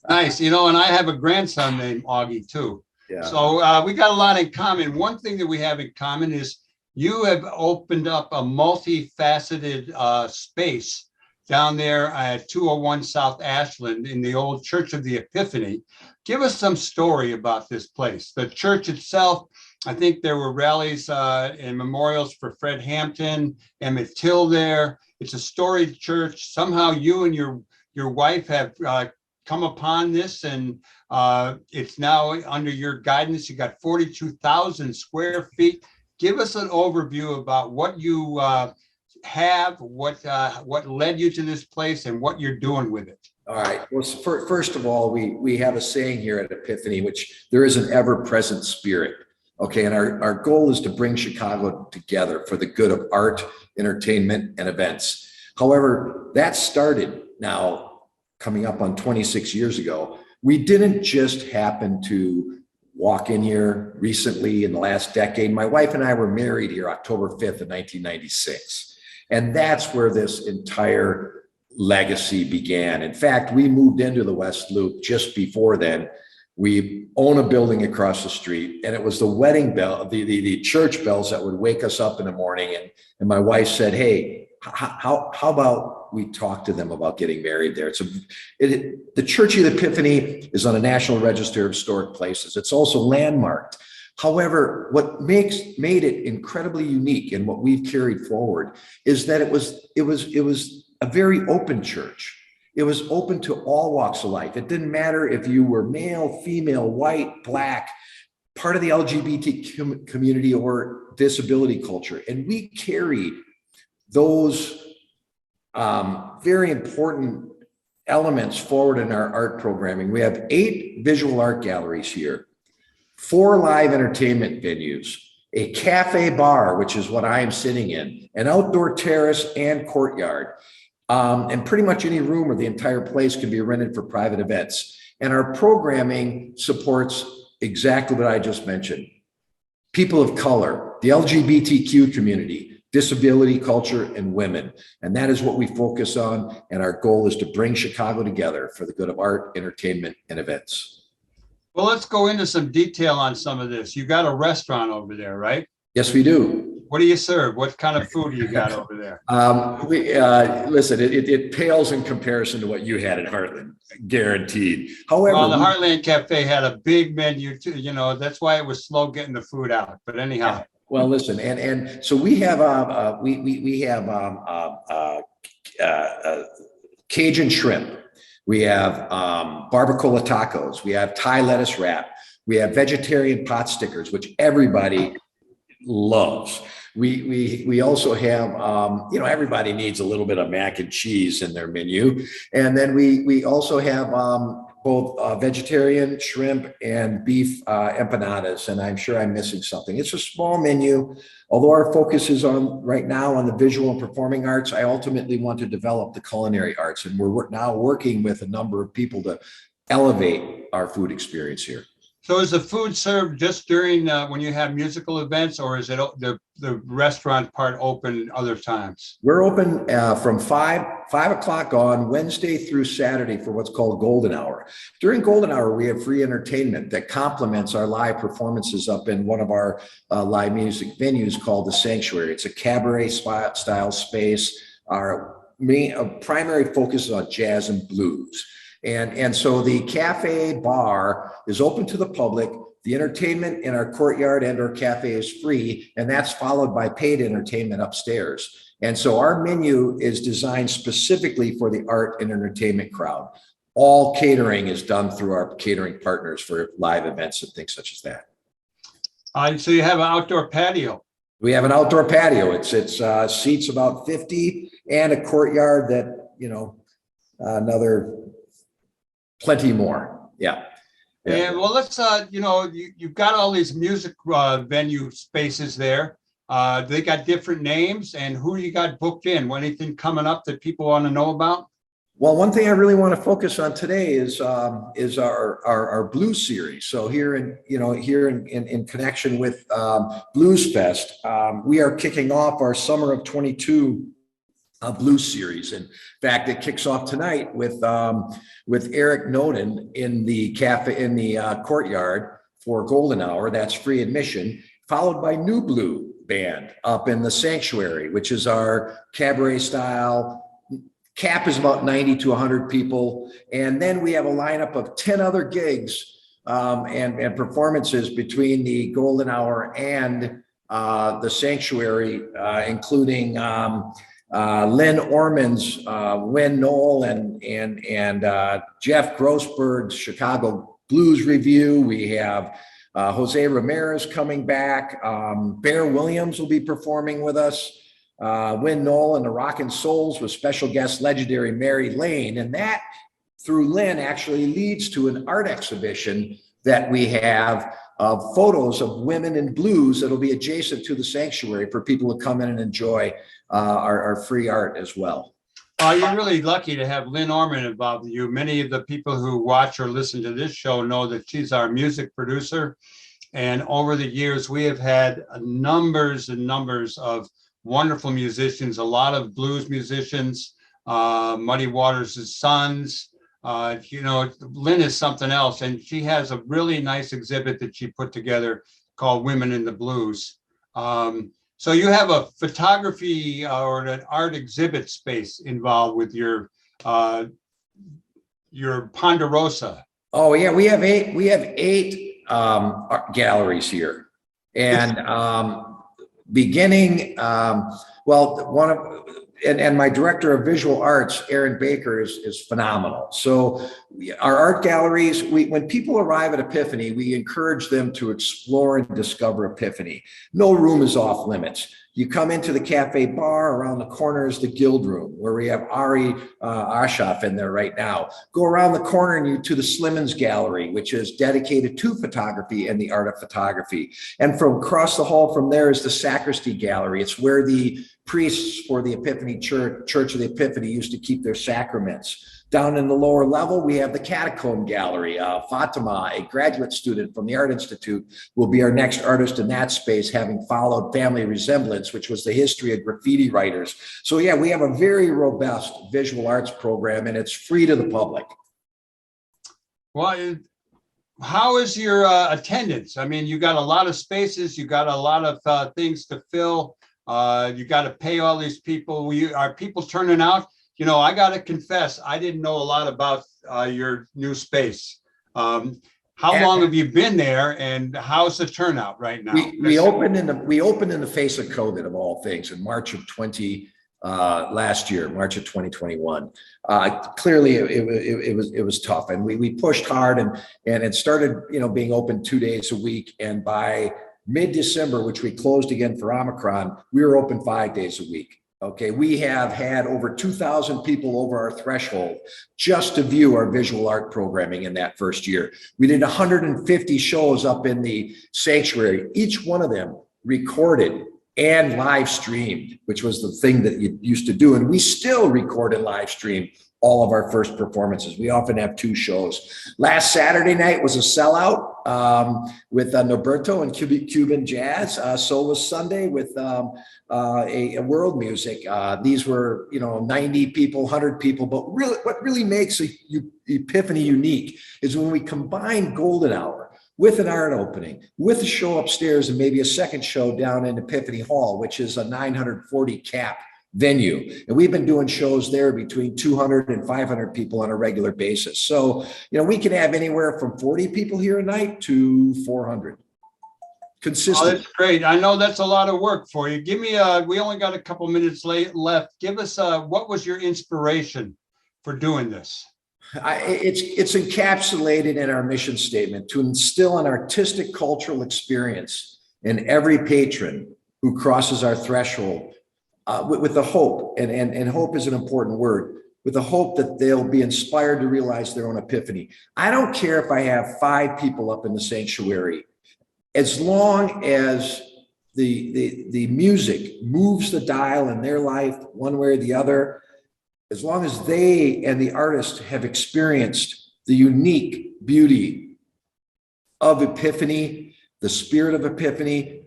Nice. And I have a grandson named Augie too. Yeah. So we got a lot in common. One thing that we have in common is you have opened up a multifaceted space down there at 201 South Ashland in the old Church of the Epiphany. Give us some story about this place. The church itself, I think there were rallies and memorials for Fred Hampton, Emmett Till there. It's a storied church. Somehow you and your wife have come upon this, and it's now under your guidance. You got 42,000 square feet. Give us an overview about what you have, what led you to this place, and what you're doing with it. All right. Well, first of all, we have a saying here at Epiphany, which there is an ever-present spirit. Okay. And our goal is to bring Chicago together for the good of art, entertainment, and events. However, that started now coming up on 26 years ago. We didn't just happen to walk in here recently in the last decade. My wife and I were married here October 5th of 1996. And that's where this entire legacy began. In fact, we moved into the West Loop just before then. We own a building across the street, and it was the wedding bell, the church bells that would wake us up in the morning. And my wife said, hey, how about we talk to them about getting married there? The Church of the Epiphany is on a National Register of Historic Places. It's also landmarked. However, what made it incredibly unique and what we've carried forward is that it was a very open church. It was open to all walks of life. It didn't matter if you were male, female, white, black, part of the LGBT community or disability culture. And we carried those very important elements forward in our art programming. We have 8 visual art galleries here, 4 live entertainment venues, a cafe bar, which is what I am sitting in, an outdoor terrace and courtyard. And pretty much any room or the entire place can be rented for private events. And our programming supports exactly what I just mentioned. People of color, the LGBTQ community, disability culture, and women. And that is what we focus on. And our goal is to bring Chicago together for the good of art, entertainment, and events. Well, let's go into some detail on some of this. You got a restaurant over there, right? Yes, we do. What do you serve? What kind of food do you got over there? Listen, it pales in comparison to what you had in Heartland, guaranteed. However, well, the Heartland Cafe had a big menu too. You know, that's why it was slow getting the food out. But anyhow. Well, listen, and so we have Cajun shrimp. We have barbacoa tacos. We have Thai lettuce wrap. We have vegetarian pot stickers, which everybody loves. We also have, everybody needs a little bit of mac and cheese in their menu. And then we also have both vegetarian shrimp and beef empanadas. And I'm sure I'm missing something. It's a small menu. Although our focus is right now on the visual and performing arts, I ultimately want to develop the culinary arts. And we're now working with a number of people to elevate our food experience here. So is the food served just during when you have musical events, or is it the restaurant part open other times? We're open from 5 o'clock on Wednesday through Saturday for what's called Golden Hour. During Golden Hour, we have free entertainment that complements our live performances up in one of our live music venues called the Sanctuary. It's a cabaret style space. Our primary focus is on jazz and blues. And so the cafe bar is open to the public. The entertainment in our courtyard and our cafe is free, and that's followed by paid entertainment upstairs. And so our menu is designed specifically for the art and entertainment crowd. All catering is done through our catering partners for live events and things such as that. So you have an outdoor patio. We have an outdoor patio. It seats about 50 and a courtyard that, another plenty more. Yeah. And well, let's, you've got all these music venue spaces there. They got different names, and who you got booked in? Anything coming up that people want to know about? Well, one thing I really want to focus on today is our blues series. So here in connection with Blues Fest, we are kicking off our Summer of 22 blues series. In fact, it kicks off tonight with Eric Noden in the cafe in the courtyard for Golden Hour. That's free admission, followed by New Blue Band up in the Sanctuary, which is our cabaret style. Cap is about 90 to 100 people. And then we have a lineup of 10 other gigs and performances between the Golden Hour and the Sanctuary, including Lynn Orman's, Wynn Knoll, and Jeff Grossberg's Chicago Blues Review. We have Jose Ramirez coming back. Bear Williams will be performing with us. Wynn Knoll and the Rockin' Souls with special guest legendary Mary Lane. And that, through Lynn, actually leads to an art exhibition that we have of photos of women in blues that'll be adjacent to the Sanctuary for people to come in and enjoy our free art as well. You're really lucky to have Lynn Orman involved with you. Many of the people who watch or listen to this show know that she's our music producer. And over the years, we have had numbers and numbers of wonderful musicians, a lot of blues musicians, Muddy Waters' sons. Lynn is something else. And she has a really nice exhibit that she put together called Women in the Blues. So you have a photography or an art exhibit space involved with your Ponderosa. Oh yeah, we have eight art galleries here, and beginning well, one of and my director of visual arts, Aaron Baker, is phenomenal. So our art galleries, when people arrive at Epiphany, we encourage them to explore and discover Epiphany. No room is off limits. You come into the cafe bar, around the corner is the Guild Room, where we have Ari Ashraf in there right now. Go around the corner and you to the Slimmons Gallery, which is dedicated to photography and the art of photography. And from across the hall from there is the Sacristy Gallery. It's where the priests for the Epiphany Church of the Epiphany used to keep their sacraments. Down in the lower level, we have the Catacomb Gallery. Fatima, a graduate student from the Art Institute, will be our next artist in that space, having followed Family Resemblance, which was the history of graffiti writers. So yeah, we have a very robust visual arts program, and it's free to the public. Well, how is your attendance? I mean, you got a lot of spaces, you got a lot of things to fill. You got to pay all these people. Are people turning out? You know, I got to confess, I didn't know a lot about your new space. How long have you been there, and how's the turnout right now? We opened in the face of COVID, of all things, in March of last year, March of 2021. Clearly, it was tough, and we pushed hard, and it started, being open 2 days a week, and by mid-December, which we closed again for Omicron, we were open 5 days a week. Okay, we have had over 2,000 people over our threshold just to view our visual art programming in that first year. We did 150 shows up in the sanctuary, each one of them recorded and live streamed, which was the thing that you used to do. And we still record and live stream all of our first performances. We often have 2 shows. Last Saturday night was a sellout with Norberto and Cuban jazz. So was Sunday with a world music. These were, 90 people, 100 people. But really, what really makes Epiphany unique is when we combine Golden Hour with an art opening, with a show upstairs, and maybe a second show down in Epiphany Hall, which is a 940 cap venue. And we've been doing shows there between 200 and 500 people on a regular basis. So, we can have anywhere from 40 people here a night to 400. Consistent. Oh, that's great. I know that's a lot of work for you. Give me we only got a couple minutes left. Give us what was your inspiration for doing this? It's encapsulated in our mission statement to instill an artistic cultural experience in every patron who crosses our threshold. With the hope, and hope is an important word, with the hope that they'll be inspired to realize their own epiphany. I don't care if I have 5 people up in the sanctuary, as long as the music moves the dial in their life one way or the other, as long as they and the artist have experienced the unique beauty of Epiphany, the spirit of Epiphany.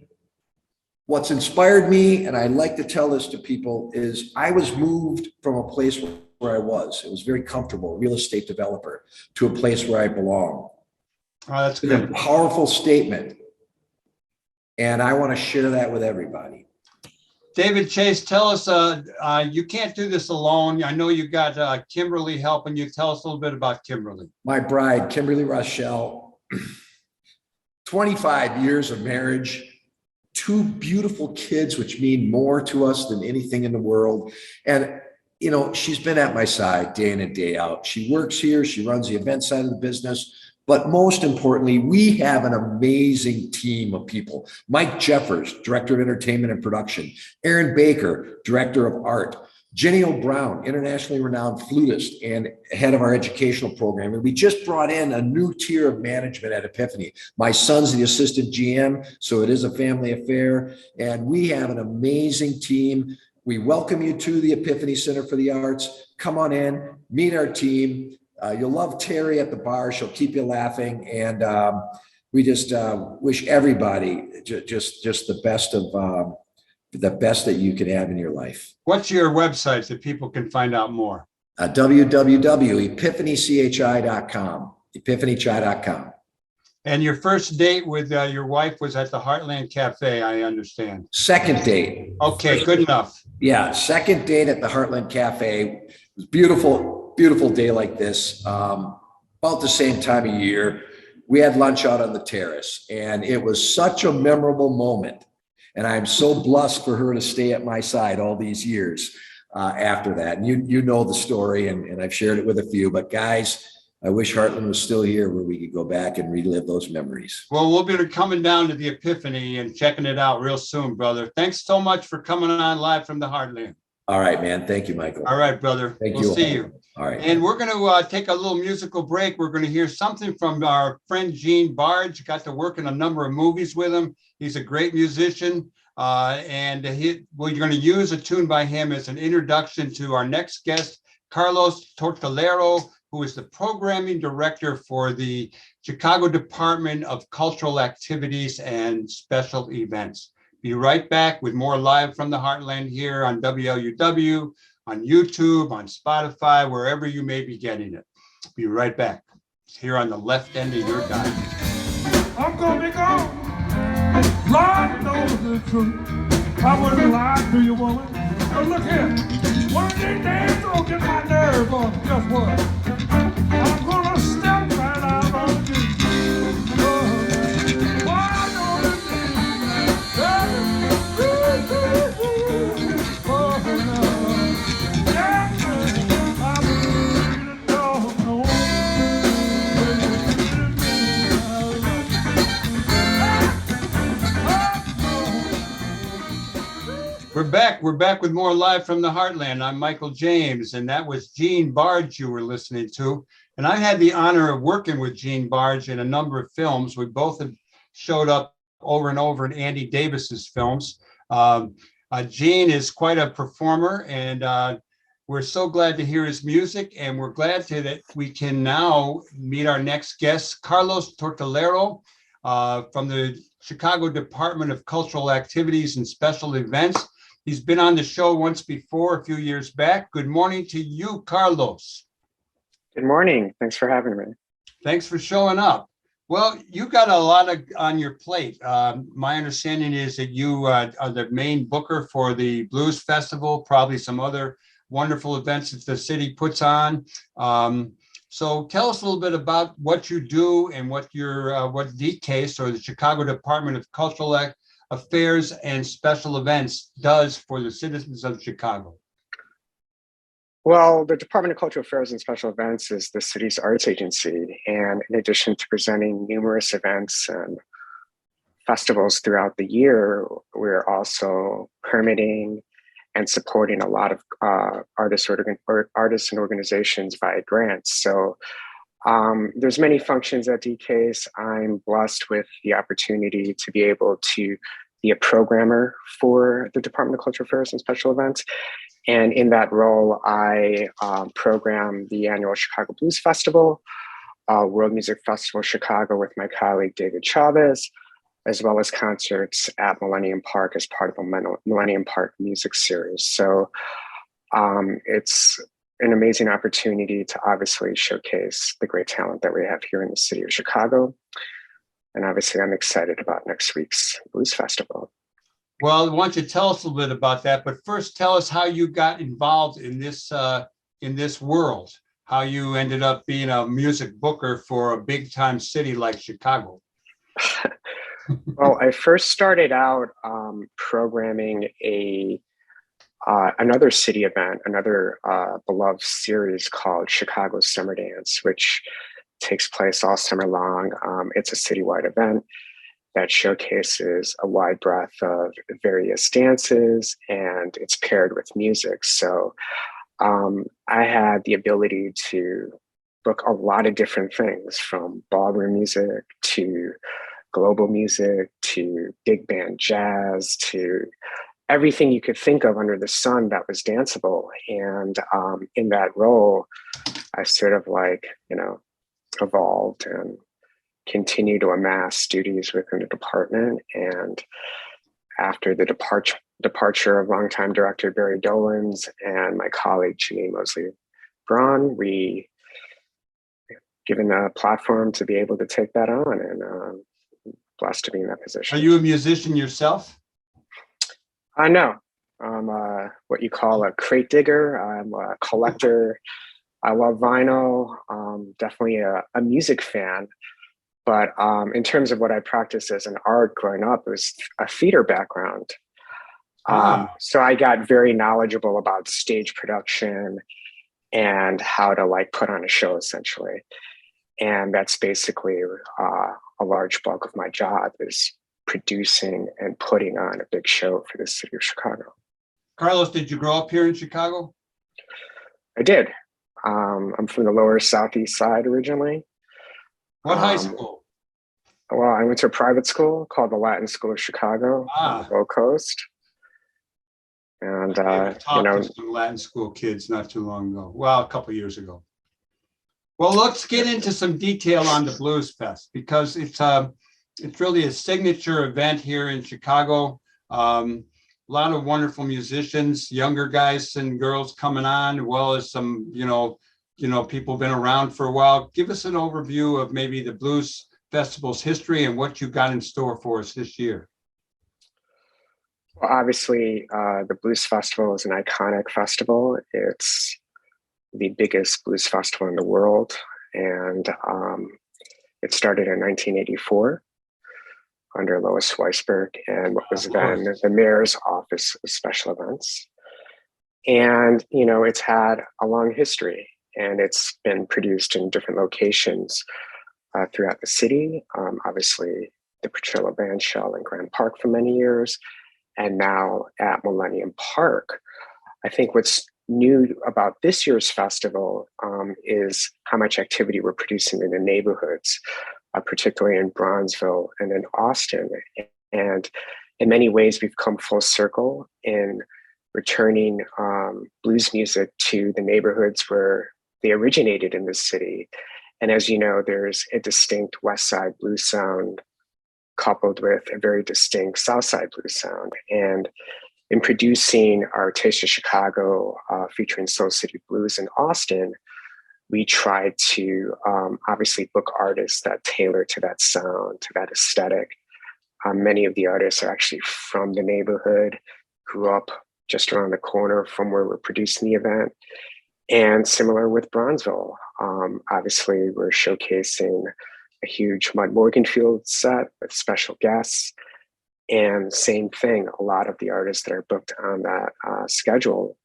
What's inspired me, and I like to tell this to people, is I was moved from a place where I was. It was very comfortable, real estate developer, to a place where I belong. Oh, that's good. It's a powerful statement. And I want to share that with everybody. David Chase, tell us, you can't do this alone. I know you got Kimberly helping you. Tell us a little bit about Kimberly. My bride, Kimberly Rochelle, 25 years of marriage, 2 beautiful kids, which mean more to us than anything in the world. And, she's been at my side day in and day out. She works here. She runs the event side of the business. But most importantly, we have an amazing team of people. Mike Jeffers, Director of Entertainment and Production. Aaron Baker, Director of Art. Jenny O'Brown, internationally renowned flutist and head of our educational program. And we just brought in a new tier of management at Epiphany. My son's the assistant GM, so it is a family affair. And we have an amazing team. we welcome you to the Epiphany Center for the Arts. Come on in, meet our team. You'll love Terry at the bar. She'll keep you laughing. And we just wish everybody just the best of the best that you could have in your life. What's your website so people can find out more? www.epiphanychi.com. epiphanychi.com. And your first date with your wife was at the Heartland Cafe, I understand. Second date. Okay, good enough. Yeah, second date at the Heartland Cafe. It was beautiful, beautiful day like this. About the same time of year, we had lunch out on the terrace, and it was such a memorable moment. And I'm so blessed for her to stay at my side all these years after that. And you know the story, and I've shared it with a few. But guys, I wish Heartland was still here where we could go back and relive those memories. Well, we'll be coming down to the Epiphany and checking it out real soon, brother. Thanks so much for coming on live from the Heartland. All right, man. Thank you, Michael. All right, brother. We'll see you. All right. And we're going to take a little musical break. We're going to hear something from our friend Gene Barge. Got to work in a number of movies with him. He's a great musician. We're going to use a tune by him as an introduction to our next guest, Carlos Tortolero, who is the programming director for the Chicago Department of Cultural Activities and Special Events. Be right back with more live from the Heartland here on WLUW, on YouTube, on Spotify, wherever you may be getting it. Be right back here on the left end of your dial. I'm gonna be gone. Lord knows the truth. I wouldn't lie to you, woman. But look here. One of these days, don't get my nerve on. Guess what? I'm gonna step right out on you. Why don't it We're back with more live from the Heartland. I'm Michael James, and that was Gene Barge you were listening to. And I had the honor of working with Gene Barge in a number of films. We both have showed up over and over in Andy Davis's films. Gene is quite a performer, and we're so glad to hear his music, and we're glad that we can now meet our next guest, Carlos Tortolero, from the Chicago Department of Cultural Activities and Special Events. He's been on the show once before, a few years back. Good morning to you, Carlos. Good morning. Thanks for having me. Thanks for showing up. Well, you got a lot on your plate. My understanding is that you are the main booker for the Blues Festival, probably some other wonderful events that the city puts on. So tell us a little bit about what you do and what what DCASE, or the Chicago Department of Cultural Affairs and Special Events, does for the citizens of Chicago. Well, the Department of Cultural Affairs and Special Events is the city's arts agency. And in addition to presenting numerous events and festivals throughout the year, we're also permitting and supporting a lot of artists and organizations via grants. So there's many functions at DCASE. I'm blessed with the opportunity to be able to be a programmer for the Department of Cultural Affairs and Special Events. And in that role, I program the annual Chicago Blues Festival, World Music Festival Chicago with my colleague David Chavez, as well as concerts at Millennium Park as part of a Millennium Park music series. So it's an amazing opportunity to obviously showcase the great talent that we have here in the city of Chicago. And obviously I'm excited about next week's Blues Festival. Well, why don't you tell us a little bit about that, but first tell us how you got involved in this world, how you ended up being a music booker for a big time city like Chicago. Well, I first started out programming another city event, another beloved series called Chicago Summer Dance, which takes place all summer long. It's a citywide event that showcases a wide breadth of various dances, and it's paired with music. So I had the ability to book a lot of different things, from ballroom music to global music to big band jazz to everything you could think of under the sun that was danceable. And in that role, I sort of like, evolved and continued to amass duties within the department. And after the departure of longtime director Barry Dolans and my colleague Janine Mosley Braun, we given a platform to be able to take that on, and blessed to be in that position. Are you a musician yourself? I know. I'm what you call a crate digger. I'm a collector. I love vinyl. Definitely a music fan. But in terms of what I practiced as an art growing up, it was a theater background. So I got very knowledgeable about stage production and how to like put on a show, essentially. And that's basically a large bulk of my job is producing and putting on a big show for the city of Chicago. Carlos, did you grow up here in Chicago? I did. I'm from the lower southeast side originally. What high school? Well, I went to a private school called the Latin School of Chicago on the Gold Coast. And I talked to some Latin school kids not too long ago. Well, a couple of years ago. Well, let's get into some detail on the Blues Fest, because it's really a signature event here in Chicago. A lot of wonderful musicians, younger guys and girls coming on, as well as some, people been around for a while. Give us an overview of maybe the Blues Festival's history and what you got in store for us this year. Well, obviously, the Blues Festival is an iconic festival. It's the biggest blues festival in the world. And it started in 1984 under Lois Weisberg and what was then the Mayor's Office of Special Events. And, it's had a long history, and it's been produced in different locations throughout the city. Obviously, the Petrillo Bandshell in Grand Park for many years, and now at Millennium Park. I think what's new about this year's festival is how much activity we're producing in the neighborhoods, particularly in Bronzeville and in Austin. And in many ways, we've come full circle in returning blues music to the neighborhoods where they originated in the city. And as you know, there's a distinct West Side blues sound coupled with a very distinct South Side blues sound. And in producing our Taste of Chicago featuring Soul City Blues in Austin, we tried to obviously book artists that tailor to that sound, to that aesthetic. Many of the artists are actually from the neighborhood, grew up just around the corner from where we're producing the event. And similar with Bronzeville, obviously we're showcasing a huge Mud Morganfield set with special guests. And same thing, a lot of the artists that are booked on that schedule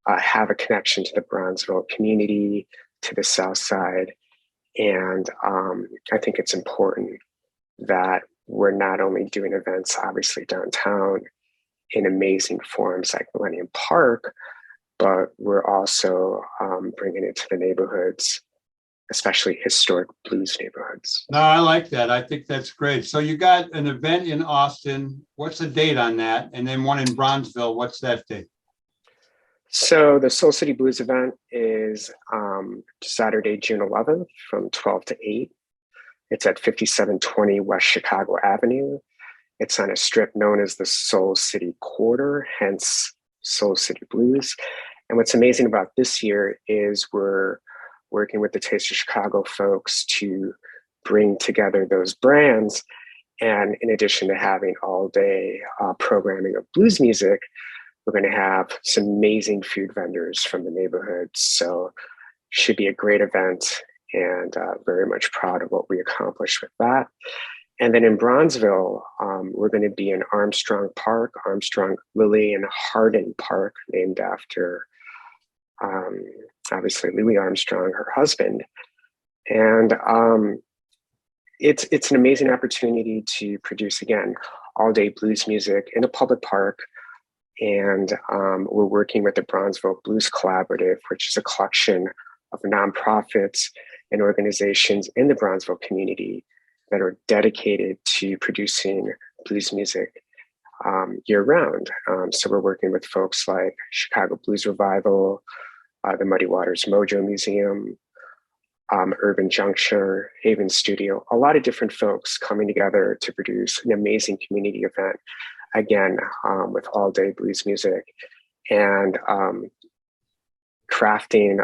have a connection to the Bronzeville community, to the South Side. And I think it's important that we're not only doing events, obviously, downtown in amazing forums like Millennium Park, but we're also bringing it to the neighborhoods, especially historic blues neighborhoods. No, I like that. I think that's great. So you got an event in Austin. What's the date on that? And then one in Bronzeville. What's that date? So the Soul City Blues event is Saturday, June 11th from 12 to 8. It's at 5720 West Chicago Avenue. It's on a strip known as the Soul City Quarter, hence Soul City Blues. And what's amazing about this year is we're working with the Taste of Chicago folks to bring together those brands. And in addition to having all day programming of blues music, we're going to have some amazing food vendors from the neighborhood. So should be a great event, and very much proud of what we accomplished with that. And then in Bronzeville, we're going to be in Armstrong Park, Armstrong, Lily, and Hardin Park, named after obviously Louis Armstrong, her husband. And it's an amazing opportunity to produce, again, all-day blues music in a public park. And we're working with the Bronzeville Blues Collaborative, which is a collection of nonprofits and organizations in the Bronzeville community that are dedicated to producing blues music year round. So we're working with folks like Chicago Blues Revival, the Muddy Waters Mojo Museum, Urban Juncture, Haven Studio, a lot of different folks coming together to produce an amazing community event, again, with all day blues music and crafting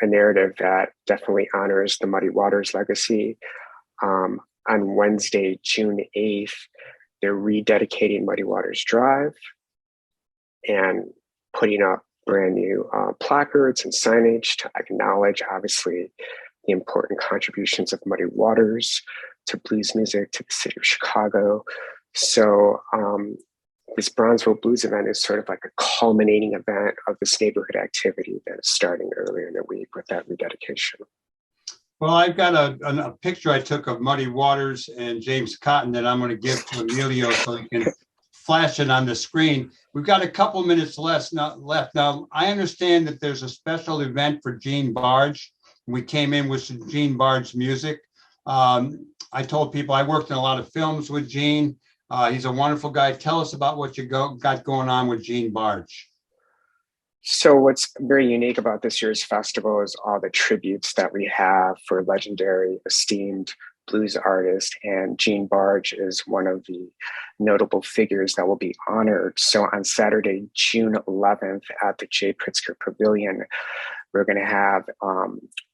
a narrative that definitely honors the Muddy Waters legacy. On Wednesday, June 8th, they're rededicating Muddy Waters Drive and putting up brand new placards and signage to acknowledge, obviously, the important contributions of Muddy Waters to blues music, to the city of Chicago. So this Bronzeville Blues event is sort of like a culminating event of this neighborhood activity that is starting earlier in the week with that rededication. Well, I've got a picture I took of Muddy Waters and James Cotton that I'm going to give to Emilio so he can flash it on the screen. We've got a couple minutes left. Now, I understand that there's a special event for Gene Barge. We came in with some Gene Barge music. I told people I worked in a lot of films with Gene. He's a wonderful guy. Tell us about what you got going on with Gene Barge. So what's very unique about this year's festival is all the tributes that we have for legendary, esteemed blues artist, and Gene Barge is one of the notable figures that will be honored. So on Saturday, June 11th at the J. Pritzker Pavilion, we're going to have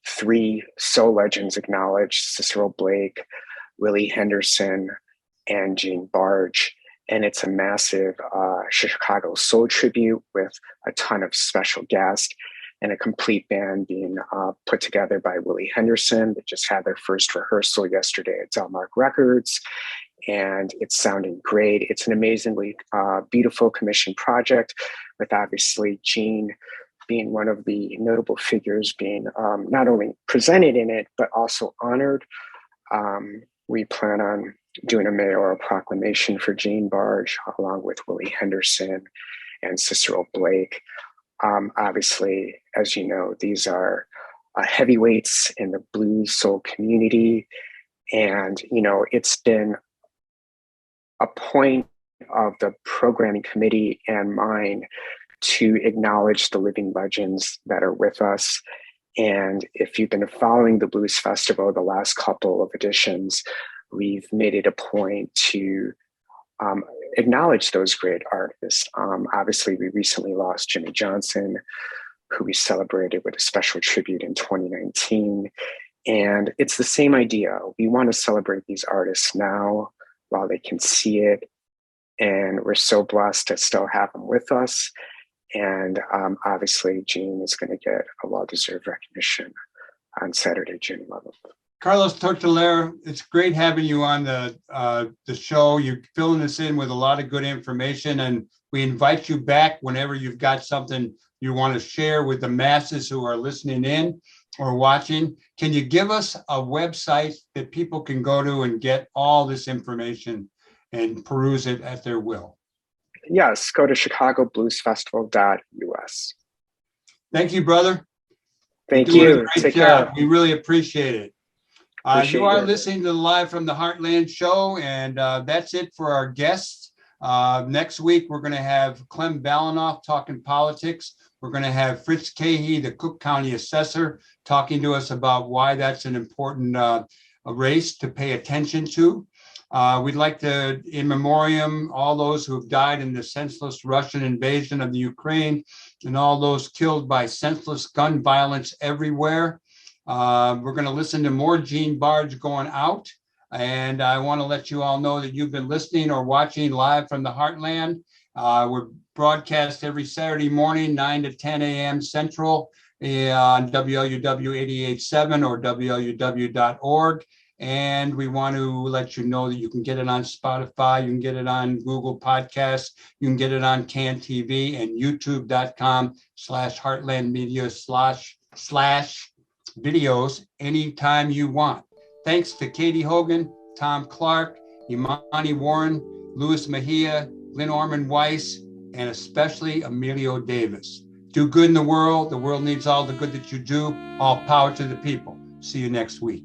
3 soul legends acknowledged: Cicero Blake, Willie Henderson, and Gene Barge. And it's a massive Chicago soul tribute with a ton of special guests and a complete band being put together by Willie Henderson. They just had their first rehearsal yesterday at Delmark Records, and it's sounding great. It's an amazingly beautiful commission project, with obviously Gene being one of the notable figures being not only presented in it, but also honored. We plan on doing a mayoral proclamation for Gene Barge, along with Willie Henderson and Cicero Blake. Obviously, as you know, these are heavyweights in the blues soul community. And, you know, it's been a point of the programming committee and mine to acknowledge the living legends that are with us. And if you've been following the Blues Festival, the last couple of editions, we've made it a point to acknowledge those great artists. Obviously, we recently lost Jimmy Johnson, who we celebrated with a special tribute in 2019. And it's the same idea. We want to celebrate these artists now while they can see it. And we're so blessed to still have them with us. And obviously, Gene is going to get a well-deserved recognition on Saturday, June 11th. Carlos Tortolero, it's great having you on the show. You're filling us in with a lot of good information, and we invite you back whenever you've got something you want to share with the masses who are listening in or watching. Can you give us a website that people can go to and get all this information and peruse it at their will? Yes, go to chicagobluesfestival.us. Thank you, brother. Thank you. Great job. We really appreciate it. You are listening to the Live from the Heartland show, and that's it for our guests. Next week, we're going to have Clem Balanoff talking politics. We're going to have Fritz Cahey, the Cook County Assessor, talking to us about why that's an important race to pay attention to. We'd like to, in memoriam, all those who have died in the senseless Russian invasion of the Ukraine and all those killed by senseless gun violence everywhere. We're going to listen to more Gene Barge going out. And I want to let you all know that you've been listening or watching Live from the Heartland. We're broadcast every Saturday morning, 9 to 10 a.m. Central on WLUW 88.7 or WLUW.org. And we want to let you know that you can get it on Spotify, you can get it on Google Podcasts, you can get it on Can TV and YouTube.com/heartlandmedia/videos anytime you want. Thanks to Katie Hogan, Tom Clark, Imani Warren, Louis Mejia, Lynn Orman Weiss, and especially Emilio Davis. Do good in the world. The world needs all the good that you do. All power to the people. See you next week.